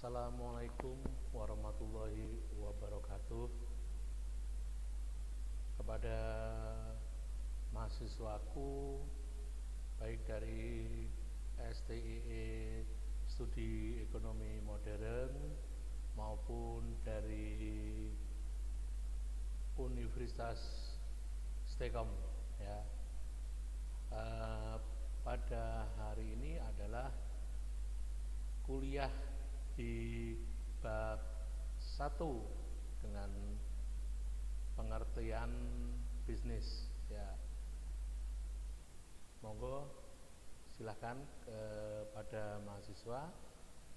Assalamualaikum warahmatullahi wabarakatuh. Kepada mahasiswaku baik dari STIE Studi Ekonomi Modern maupun dari Universitas STEKOM ya. Pada hari ini adalah kuliah di bab 1 dengan pengertian bisnis ya. Monggo silahkan kepada mahasiswa,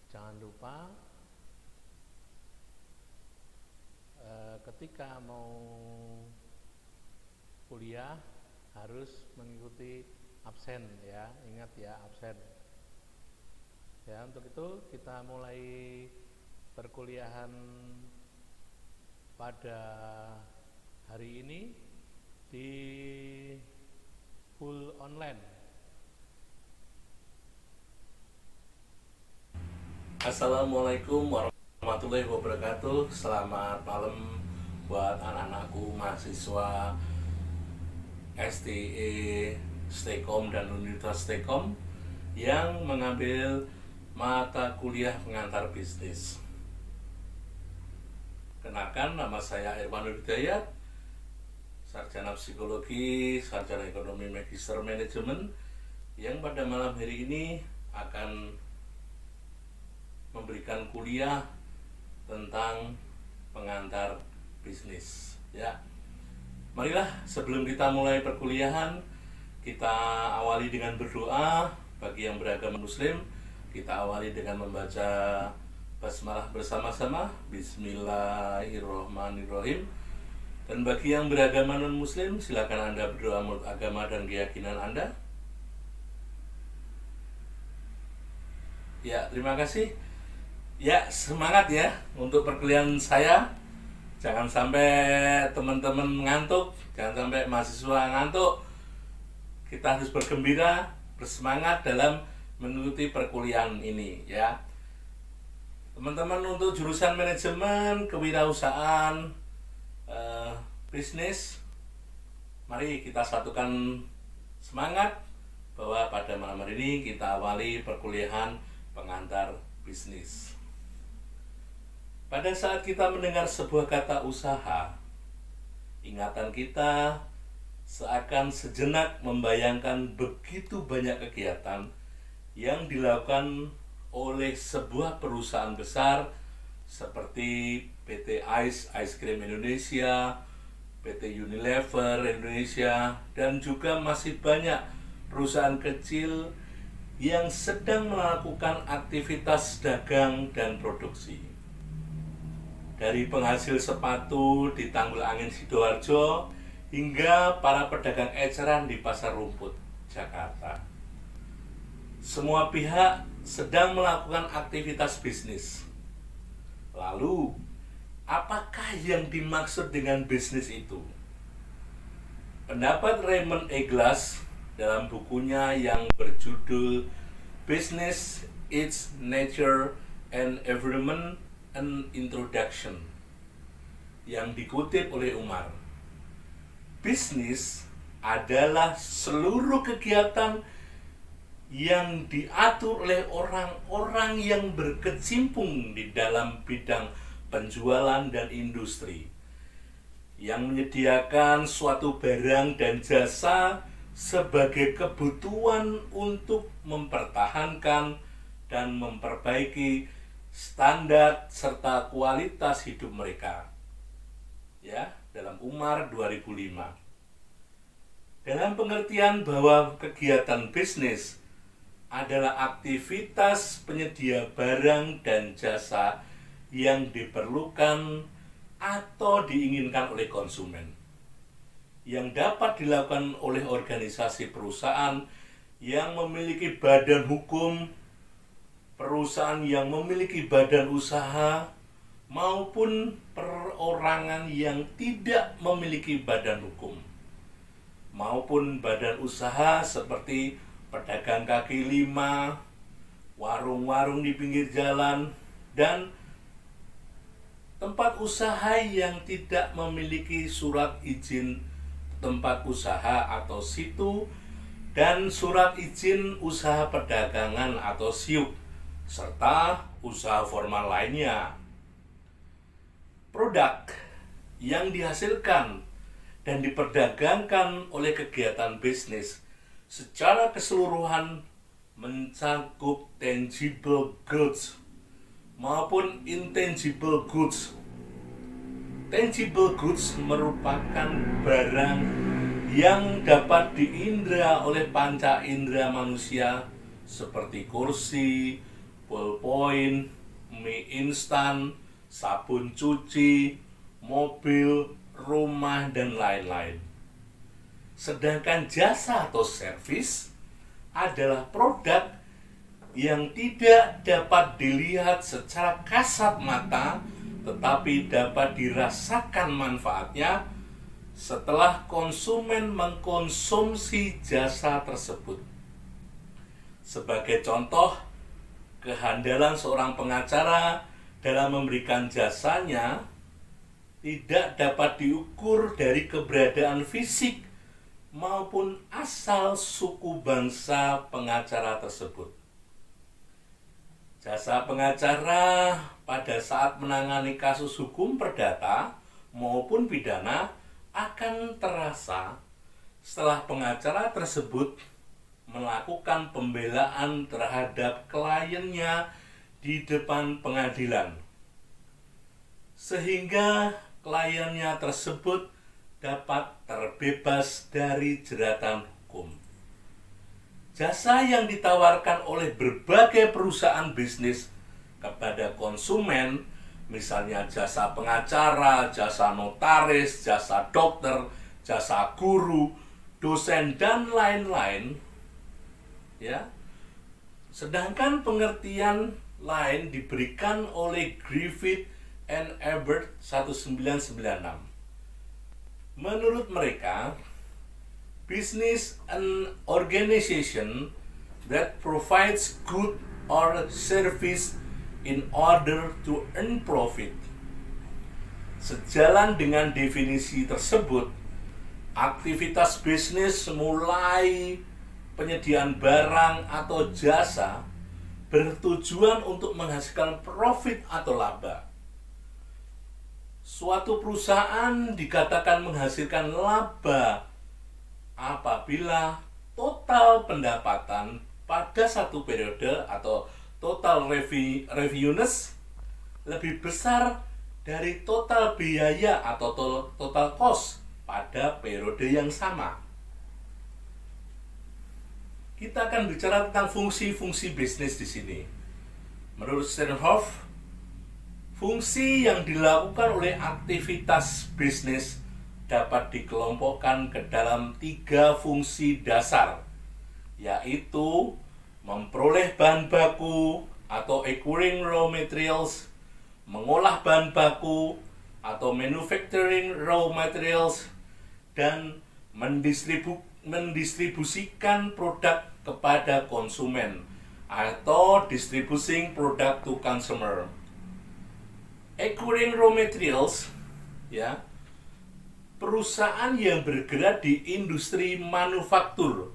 jangan lupa ketika mau kuliah harus mengikuti absen ya, ingat ya, absen. Ya, untuk itu kita mulai perkuliahan pada hari ini di full online. Assalamualaikum warahmatullahi wabarakatuh. Selamat malam buat anak-anakku mahasiswa STE STEKOM dan Universitas STEKOM yang mengambil mata kuliah pengantar bisnis. Kenalkan, nama saya Irwanul Hidayat, sarjana psikologi, sarjana ekonomi, magister manajemen, yang pada malam hari ini akan memberikan kuliah tentang pengantar bisnis. Ya, marilah sebelum kita mulai perkuliahan, kita awali dengan berdoa. Bagi yang beragama Muslim, kita awali dengan membaca basmalah bersama-sama, Bismillahirrahmanirrahim. Dan bagi yang beragama non-Muslim, silakan Anda berdoa menurut agama dan keyakinan Anda. Ya, terima kasih. Ya, semangat ya untuk perkuliahan saya. Jangan sampai teman-teman ngantuk, jangan sampai mahasiswa ngantuk. Kita harus bergembira, bersemangat dalam mengikuti perkuliahan ini ya. Teman-teman, untuk jurusan manajemen kewirausahaan bisnis, mari kita satukan semangat bahwa pada malam hari ini kita awali perkuliahan pengantar bisnis. Pada saat kita mendengar sebuah kata usaha, ingatan kita seakan sejenak membayangkan begitu banyak kegiatan yang dilakukan oleh sebuah perusahaan besar seperti PT Ice Cream Indonesia, PT Unilever Indonesia, dan juga masih banyak perusahaan kecil yang sedang melakukan aktivitas dagang dan produksi. Dari penghasil sepatu di Tanggul Angin Sidoarjo hingga para pedagang eceran di Pasar Rumput, Jakarta. Semua pihak sedang melakukan aktivitas bisnis. Lalu, apakah yang dimaksud dengan bisnis itu? Pendapat Raymond Eglas dalam bukunya yang berjudul Business, Its Nature and Environment, an Introduction, yang dikutip oleh Umar. Bisnis adalah seluruh kegiatan yang diatur oleh orang-orang yang berkecimpung di dalam bidang penjualan dan industri, yang menyediakan suatu barang dan jasa sebagai kebutuhan untuk mempertahankan dan memperbaiki standar serta kualitas hidup mereka. Ya, dalam Umar 2005. Dalam pengertian bahwa kegiatan bisnis adalah aktivitas penyedia barang dan jasa yang diperlukan atau diinginkan oleh konsumen, yang dapat dilakukan oleh organisasi perusahaan yang memiliki badan hukum, perusahaan yang memiliki badan usaha, maupun perorangan yang tidak memiliki badan hukum, maupun badan usaha seperti pedagang kaki lima, warung-warung di pinggir jalan, dan tempat usaha yang tidak memiliki surat izin tempat usaha atau situ dan surat izin usaha perdagangan atau SIUP serta usaha formal lainnya. Produk yang dihasilkan dan diperdagangkan oleh kegiatan bisnis secara keseluruhan mencakup tangible goods maupun intangible goods. Tangible goods merupakan barang yang dapat diindra oleh panca indera manusia seperti kursi, ballpoint, mie instan, sabun cuci, mobil, rumah, dan lain-lain. Sedangkan jasa atau servis adalah produk yang tidak dapat dilihat secara kasat mata, tetapi dapat dirasakan manfaatnya setelah konsumen mengkonsumsi jasa tersebut. Sebagai contoh, kehandalan seorang pengacara dalam memberikan jasanya tidak dapat diukur dari keberadaan fisik maupun asal suku bangsa pengacara tersebut. Jasa pengacara pada saat menangani kasus hukum perdata maupun pidana akan terasa setelah pengacara tersebut melakukan pembelaan terhadap kliennya di depan pengadilan, sehingga kliennya tersebut dapat terbebas dari jeratan hukum. Jasa yang ditawarkan oleh berbagai perusahaan bisnis kepada konsumen, misalnya jasa pengacara, jasa notaris, jasa dokter, jasa guru, dosen, dan lain-lain, ya. Sedangkan pengertian lain diberikan oleh Griffith and Ebert 1996. Menurut mereka, business an organization that provides good or service in order to earn profit. Sejalan dengan definisi tersebut, aktivitas bisnis mulai penyediaan barang atau jasa bertujuan untuk menghasilkan profit atau laba. Suatu perusahaan dikatakan menghasilkan laba apabila total pendapatan pada satu periode atau total revenues lebih besar dari total biaya atau total cost pada periode yang sama. Kita akan bicara tentang fungsi-fungsi bisnis di sini. Menurut Steinhoff, fungsi yang dilakukan oleh aktivitas bisnis dapat dikelompokkan ke dalam 3 fungsi dasar, yaitu memperoleh bahan baku atau acquiring raw materials, mengolah bahan baku atau manufacturing raw materials, dan mendistribusikan produk kepada konsumen atau distributing product to consumer. Acquiring raw materials, ya, perusahaan yang bergerak di industri manufaktur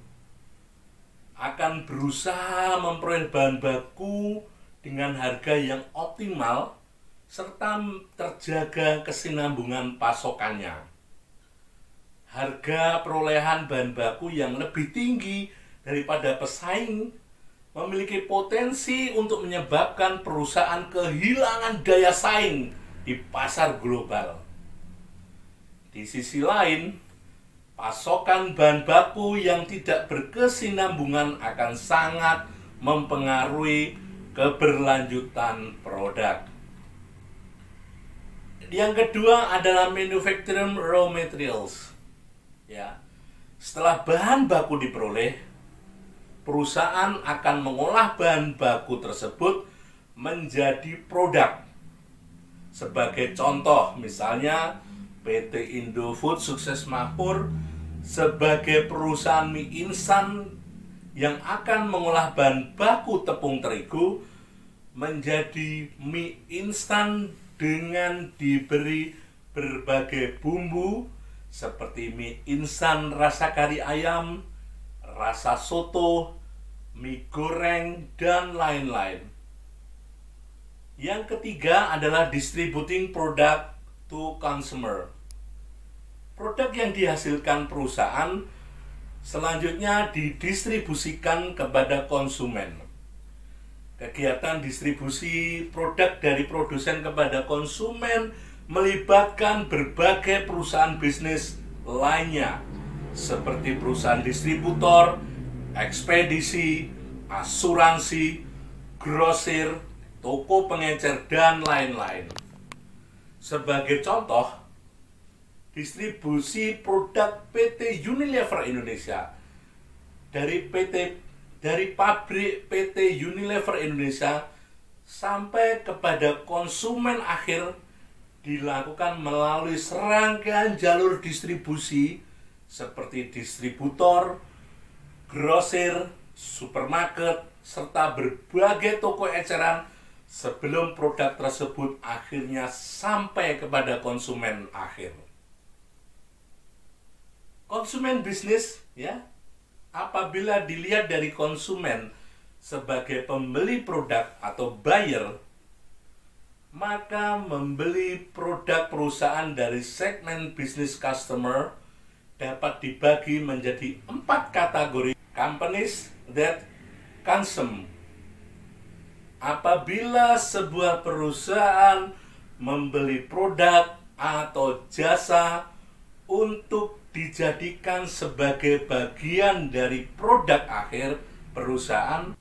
akan berusaha memperoleh bahan baku dengan harga yang optimal serta terjaga kesinambungan pasokannya. Harga perolehan bahan baku yang lebih tinggi daripada pesaing memiliki potensi untuk menyebabkan perusahaan kehilangan daya saing di pasar global. Di sisi lain, pasokan bahan baku yang tidak berkesinambungan akan sangat mempengaruhi keberlanjutan produk. Yang kedua adalah manufacturing raw materials. Ya. Setelah bahan baku diperoleh, perusahaan akan mengolah bahan baku tersebut menjadi produk. Sebagai contoh, misalnya PT Indofood Sukses Makmur sebagai perusahaan mie instan yang akan mengolah bahan baku tepung terigu menjadi mie instan dengan diberi berbagai bumbu seperti mie instan rasa kari ayam, rasa soto, mie goreng, dan lain-lain. Yang ketiga adalah distributing product to consumer. Produk yang dihasilkan perusahaan selanjutnya didistribusikan kepada konsumen. Kegiatan distribusi produk dari produsen kepada konsumen melibatkan berbagai perusahaan bisnis lainnya seperti perusahaan distributor, ekspedisi, asuransi, grosir, toko pengecer, dan lain-lain. Sebagai contoh, distribusi produk PT Unilever Indonesia dari pabrik PT Unilever Indonesia sampai kepada konsumen akhir dilakukan melalui serangkaian jalur distribusi seperti distributor, grosir, supermarket, serta berbagai toko eceran sebelum produk tersebut akhirnya sampai kepada konsumen akhir. Konsumen bisnis, ya, apabila dilihat dari konsumen sebagai pembeli produk atau buyer, maka membeli produk perusahaan dari segmen bisnis customer dapat dibagi menjadi 4 kategori. Companies that consume. Apabila sebuah perusahaan membeli produk atau jasa untuk dijadikan sebagai bagian dari produk akhir perusahaan,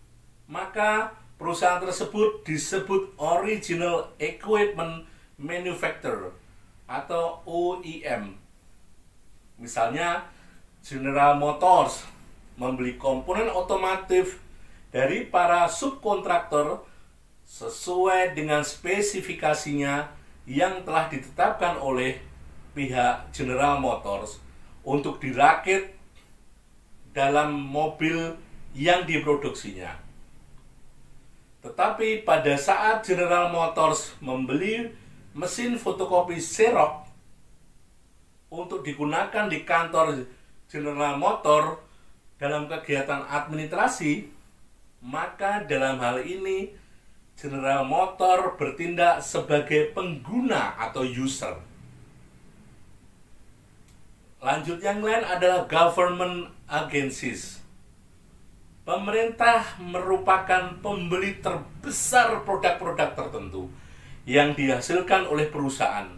maka perusahaan tersebut disebut Original Equipment Manufacturer atau OEM. Misalnya General Motors membeli komponen otomotif dari para subkontraktor sesuai dengan spesifikasinya yang telah ditetapkan oleh pihak General Motors untuk dirakit dalam mobil yang diproduksinya. Tetapi pada saat General Motors membeli mesin fotokopi Xerox untuk digunakan di kantor General Motors dalam kegiatan administrasi, maka dalam hal ini General Motors bertindak sebagai pengguna atau user. Lanjut, yang lain adalah government agencies. Pemerintah merupakan pembeli terbesar produk-produk tertentu yang dihasilkan oleh perusahaan.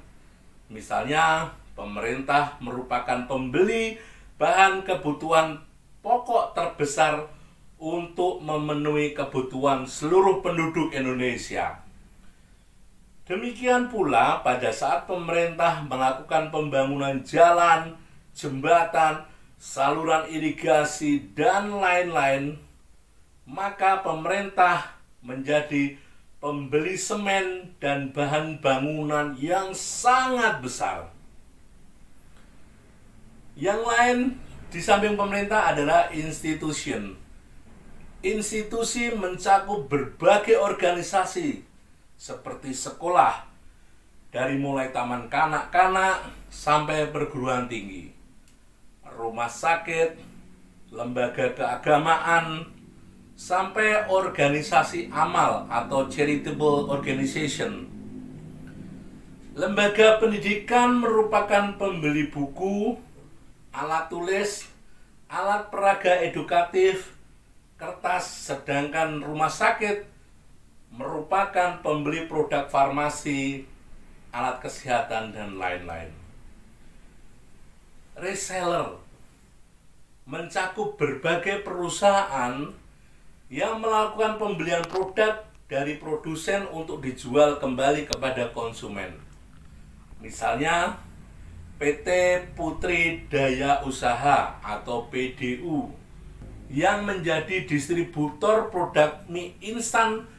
Misalnya, pemerintah merupakan pembeli bahan kebutuhan pokok terbesar untuk memenuhi kebutuhan seluruh penduduk Indonesia. Demikian pula pada saat pemerintah melakukan pembangunan jalan, jembatan, saluran irigasi, dan lain-lain, maka pemerintah menjadi pembeli semen dan bahan bangunan yang sangat besar. Yang lain di samping pemerintah adalah institusi. Institusi mencakup berbagai organisasi seperti sekolah, dari mulai taman kanak-kanak sampai perguruan tinggi, rumah sakit, lembaga keagamaan, sampai organisasi amal atau charitable organization. Lembaga pendidikan merupakan pembeli buku, alat tulis, alat peraga edukatif, kertas, sedangkan rumah sakit merupakan pembeli produk farmasi, alat kesehatan, dan lain-lain. Reseller mencakup berbagai perusahaan yang melakukan pembelian produk dari produsen untuk dijual kembali kepada konsumen. Misalnya PT Putri Daya Usaha atau PDU yang menjadi distributor produk mie instan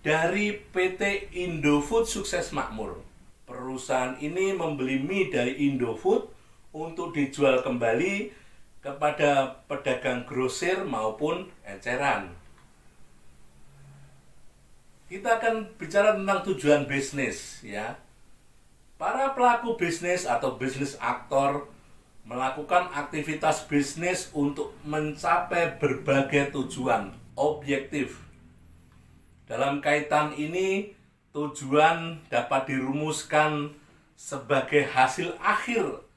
dari PT Indofood Sukses Makmur. Perusahaan ini membeli mie dari Indofood untuk dijual kembali kepada pedagang grosir maupun eceran. kita akan bicara tentang tujuan bisnis ya. Para pelaku bisnis atau bisnis aktor melakukan aktivitas bisnis untuk mencapai berbagai tujuan objektif. Dalam kaitan ini, tujuan dapat dirumuskan sebagai hasil akhir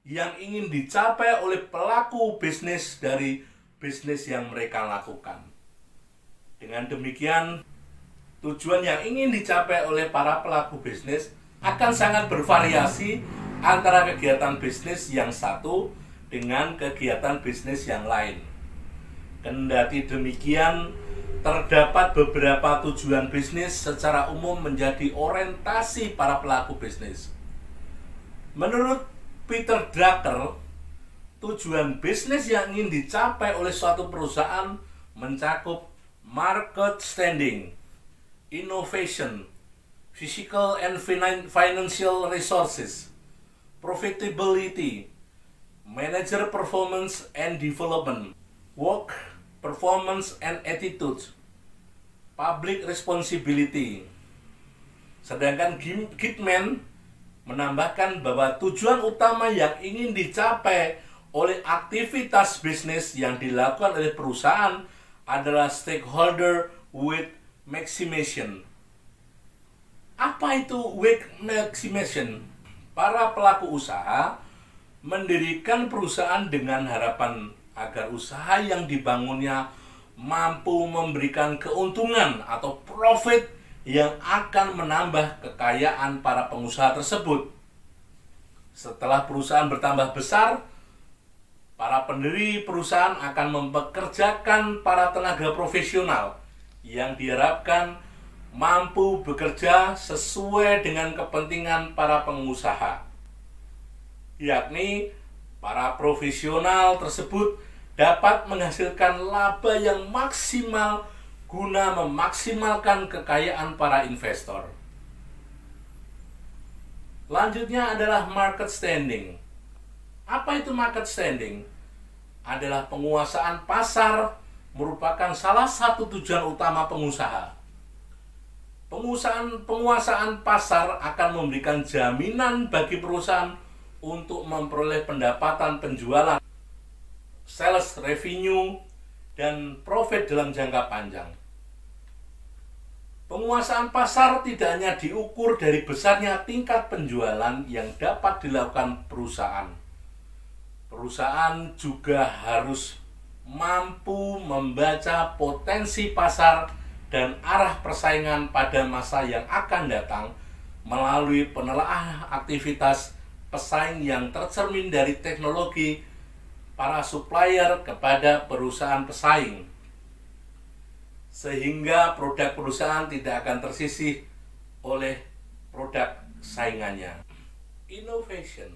yang ingin dicapai oleh pelaku bisnis dari bisnis yang mereka lakukan. Dengan demikian, tujuan yang ingin dicapai oleh para pelaku bisnis akan sangat bervariasi antara kegiatan bisnis yang satu dengan kegiatan bisnis yang lain. Kendati demikian, terdapat beberapa tujuan bisnis secara umum menjadi orientasi para pelaku bisnis. Menurut Peter Drucker, tujuan bisnis yang ingin dicapai oleh suatu perusahaan mencakup market standing, innovation, physical and financial resources, profitability, manager performance and development, work performance and attitude, public responsibility. Sedangkan Gitman menambahkan bahwa tujuan utama yang ingin dicapai oleh aktivitas bisnis yang dilakukan oleh perusahaan adalah stakeholder wealth maximization. Apa itu wealth maximization? Para pelaku usaha mendirikan perusahaan dengan harapan agar usaha yang dibangunnya mampu memberikan keuntungan atau profit yang akan menambah kekayaan para pengusaha tersebut. Setelah perusahaan bertambah besar, para pendiri perusahaan akan mempekerjakan para tenaga profesional yang diharapkan mampu bekerja sesuai dengan kepentingan para pengusaha, yakni para profesional tersebut dapat menghasilkan laba yang maksimal guna memaksimalkan kekayaan para investor. Lanjutnya adalah market standing. Apa itu market standing? Adalah penguasaan pasar, merupakan salah satu tujuan utama pengusaha. Penguasaan pasar akan memberikan jaminan bagi perusahaan untuk memperoleh pendapatan penjualan, sales revenue, dan profit dalam jangka panjang. Penguasaan pasar tidak hanya diukur dari besarnya tingkat penjualan yang dapat dilakukan perusahaan. Perusahaan juga harus mampu membaca potensi pasar dan arah persaingan pada masa yang akan datang melalui penelaahan aktivitas pesaing yang tercermin dari teknologi para supplier kepada perusahaan pesaing, sehingga produk perusahaan tidak akan tersisih oleh produk saingannya. Innovation.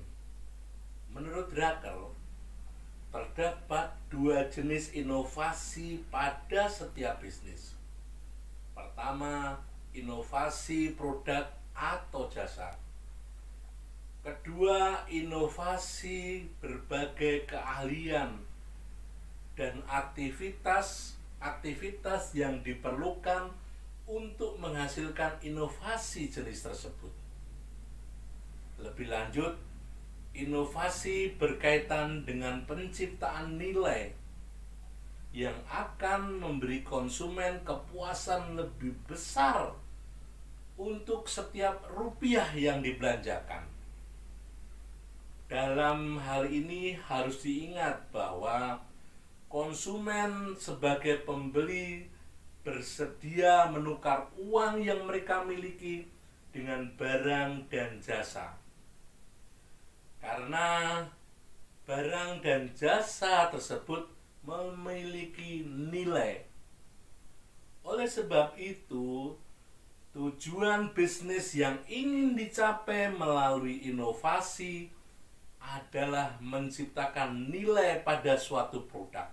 Menurut Drucker, terdapat dua jenis inovasi pada setiap bisnis. Pertama, inovasi produk atau jasa. Kedua, inovasi berbagai keahlian dan aktivitas yang diperlukan untuk menghasilkan inovasi jenis tersebut. Lebih lanjut, inovasi berkaitan dengan penciptaan nilai yang akan memberi konsumen kepuasan lebih besar untuk setiap rupiah yang dibelanjakan. Dalam hal ini harus diingat bahwa konsumen sebagai pembeli bersedia menukar uang yang mereka miliki dengan barang dan jasa. Karena barang dan jasa tersebut memiliki nilai. Oleh sebab itu, tujuan bisnis yang ingin dicapai melalui inovasi adalah menciptakan nilai pada suatu produk.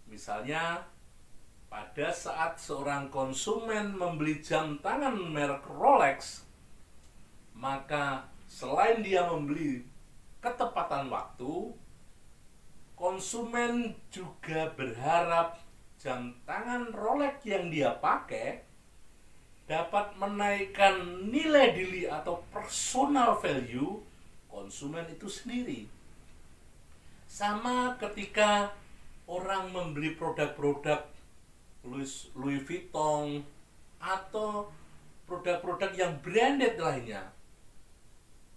Misalnya, pada saat seorang konsumen membeli jam tangan merek Rolex, maka selain dia membeli ketepatan waktu, konsumen juga berharap jam tangan Rolex yang dia pakai dapat menaikkan nilai diri atau personal value konsumen itu sendiri. Sama ketika orang membeli produk-produk Louis Vuitton atau produk-produk yang branded lainnya,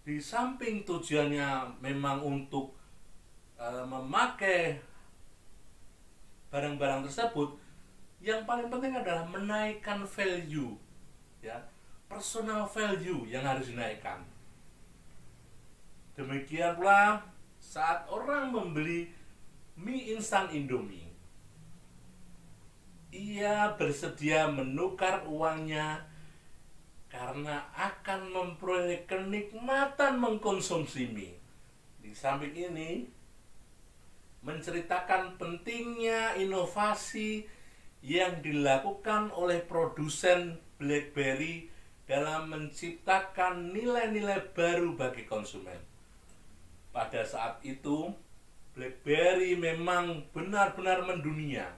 di samping tujuannya memang untuk memakai barang-barang tersebut, yang paling penting adalah menaikkan value, ya, personal value yang harus dinaikkan. Demikian pula saat orang membeli mie instan Indomie, ia bersedia menukar uangnya karena akan memperoleh kenikmatan mengkonsumsi mie. Di samping ini, menceritakan pentingnya inovasi yang dilakukan oleh produsen BlackBerry dalam menciptakan nilai-nilai baru bagi konsumen. Pada saat itu, BlackBerry memang benar-benar mendunia.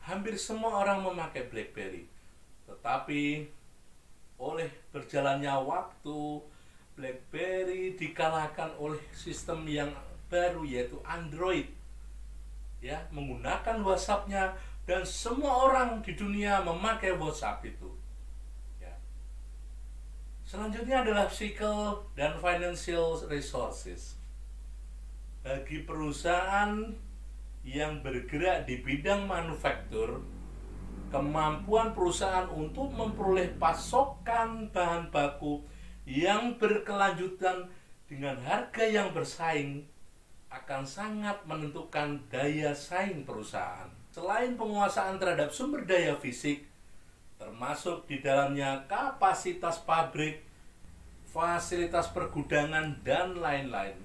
Hampir semua orang memakai BlackBerry. Tetapi oleh berjalannya waktu, BlackBerry dikalahkan oleh sistem yang baru, yaitu Android. Ya, menggunakan WhatsApp-nya, dan semua orang di dunia memakai WhatsApp itu. Ya. Selanjutnya adalah physical dan financial resources. Bagi perusahaan yang bergerak di bidang manufaktur, kemampuan perusahaan untuk memperoleh pasokan bahan baku yang berkelanjutan dengan harga yang bersaing akan sangat menentukan daya saing perusahaan. Selain penguasaan terhadap sumber daya fisik, termasuk di dalamnya kapasitas pabrik, fasilitas pergudangan, dan lain-lain,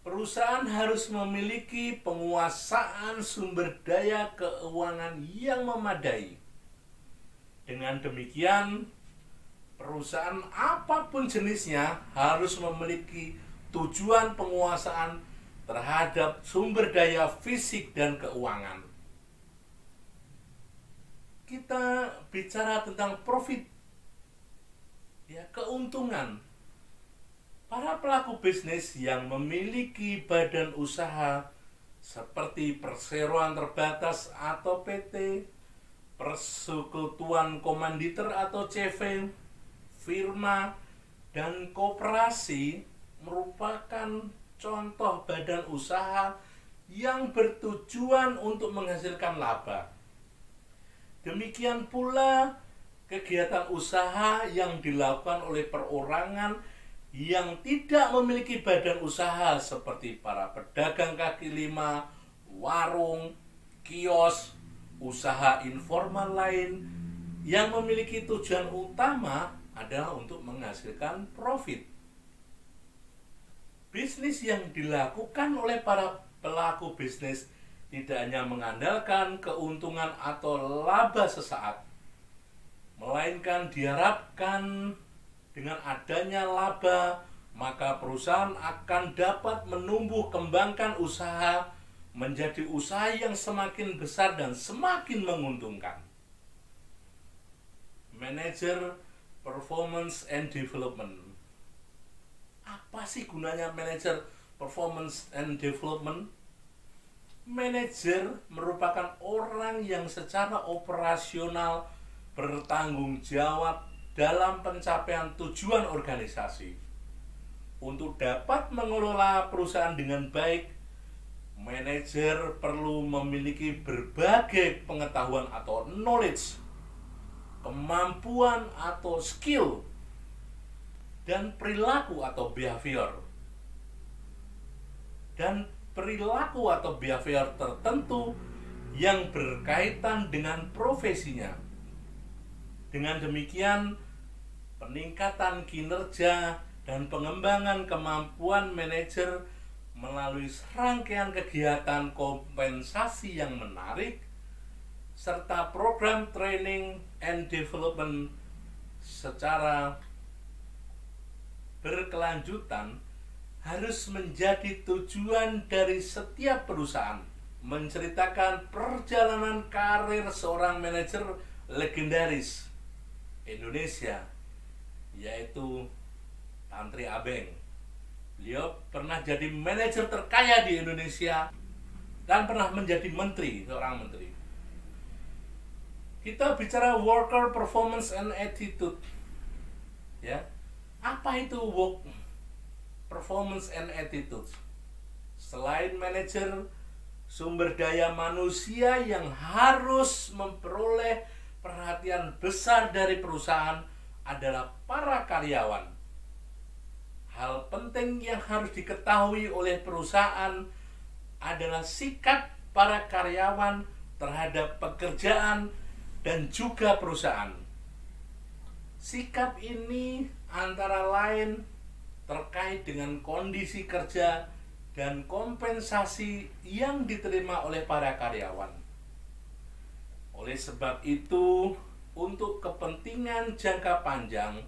perusahaan harus memiliki penguasaan sumber daya keuangan yang memadai. Dengan demikian, perusahaan apapun jenisnya harus memiliki tujuan penguasaan terhadap sumber daya fisik dan keuangan. Kita bicara tentang profit, ya, keuntungan. Para pelaku bisnis yang memiliki badan usaha seperti perseroan terbatas atau PT, persekutuan komanditer atau CV, firma, dan koperasi merupakan contoh badan usaha yang bertujuan untuk menghasilkan laba. Demikian pula kegiatan usaha yang dilakukan oleh perorangan yang tidak memiliki badan usaha seperti para pedagang kaki lima, warung, kios, usaha informal lain yang memiliki tujuan utama adalah untuk menghasilkan profit. Bisnis yang dilakukan oleh para pelaku bisnis tidak hanya mengandalkan keuntungan atau laba sesaat, melainkan diharapkan dengan adanya laba, maka perusahaan akan dapat menumbuh kembangkan usaha menjadi usaha yang semakin besar dan semakin menguntungkan. Manager Performance and Development. Apa sih gunanya manager performance and development? Manajer merupakan orang yang secara operasional bertanggung jawab dalam pencapaian tujuan organisasi. Untuk dapat mengelola perusahaan dengan baik, manajer perlu memiliki berbagai pengetahuan atau knowledge, kemampuan atau skill, dan perilaku atau behavior. Dan perilaku atau behavior tertentu yang berkaitan dengan profesinya. Dengan demikian, peningkatan kinerja dan pengembangan kemampuan manajer melalui serangkaian kegiatan kompensasi yang menarik serta program training and development secara berkelanjutan harus menjadi tujuan dari setiap perusahaan. Menceritakan perjalanan karir seorang manajer legendaris Indonesia, yaitu Tantri Abeng. Beliau pernah jadi manajer terkaya di Indonesia dan pernah menjadi menteri, seorang menteri. Kita bicara worker performance and attitude. Ya. Apa itu work performance and attitude? Selain manajer sumber daya manusia yang harus memperoleh perhatian besar dari perusahaan adalah para karyawan. Hal penting yang harus diketahui oleh perusahaan adalah sikap para karyawan terhadap pekerjaan dan juga perusahaan. Sikap ini antara lain terkait dengan kondisi kerja dan kompensasi yang diterima oleh para karyawan. Oleh sebab itu, untuk kepentingan jangka panjang,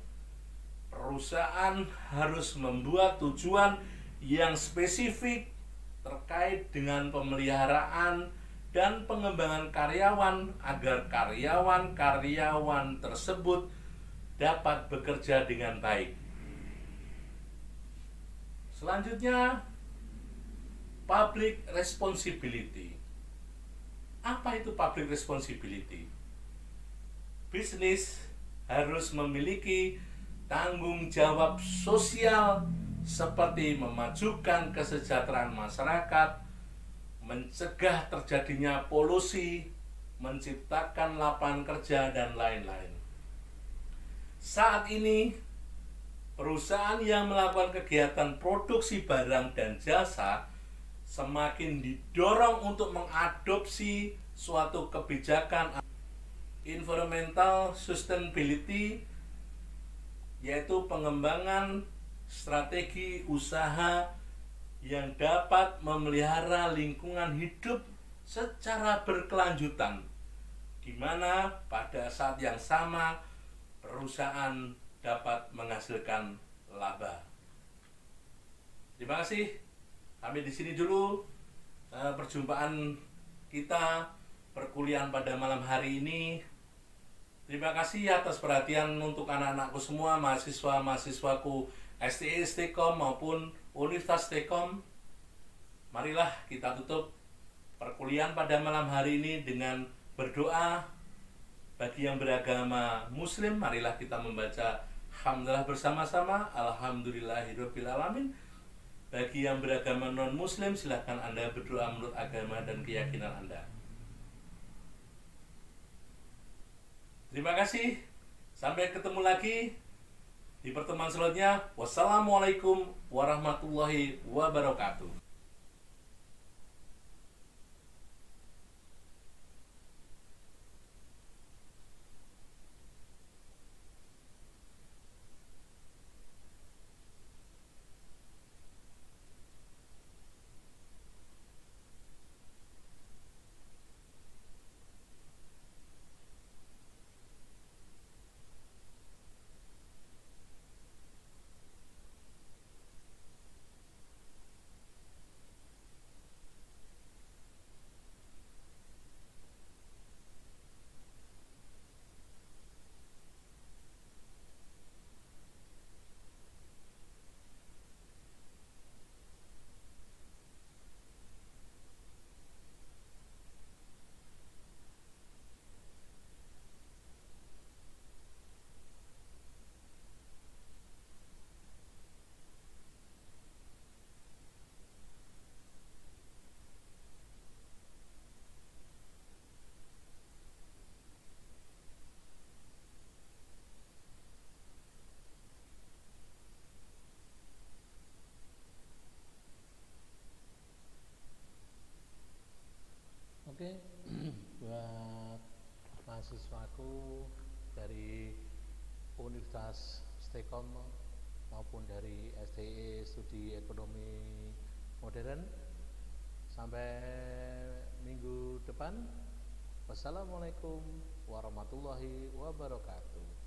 perusahaan harus membuat tujuan yang spesifik terkait dengan pemeliharaan dan pengembangan karyawan agar karyawan-karyawan tersebut dapat bekerja dengan baik. Selanjutnya, public responsibility. Apa itu public responsibility? Bisnis harus memiliki tanggung jawab sosial seperti memajukan kesejahteraan masyarakat, mencegah terjadinya polusi, menciptakan lapangan kerja, dan lain-lain. Saat ini, perusahaan yang melakukan kegiatan produksi barang dan jasa semakin didorong untuk mengadopsi suatu kebijakan environmental sustainability, yaitu pengembangan strategi usaha yang dapat memelihara lingkungan hidup secara berkelanjutan, di mana pada saat yang sama perusahaan dapat menghasilkan laba. Terima kasih. Sampai di sini dulu perjumpaan kita perkuliahan pada malam hari ini. Terima kasih atas perhatian untuk anak-anakku semua, mahasiswa-mahasiswaku STI Stekom maupun Universitas Stekom. Marilah kita tutup perkuliahan pada malam hari ini dengan berdoa. Bagi yang beragama Muslim, marilah kita membaca hamdalah bersama-sama, alhamdulillahirabbil alamin. Bagi yang beragama non-Muslim, silahkan Anda berdoa menurut agama dan keyakinan Anda. Terima kasih. Sampai ketemu lagi di pertemuan selanjutnya. Wassalamualaikum warahmatullahi wabarakatuh. Oke, buat mahasiswaku dari Universitas Stekom maupun dari STI Studi Ekonomi Modern, sampai minggu depan. Wassalamualaikum warahmatullahi wabarakatuh.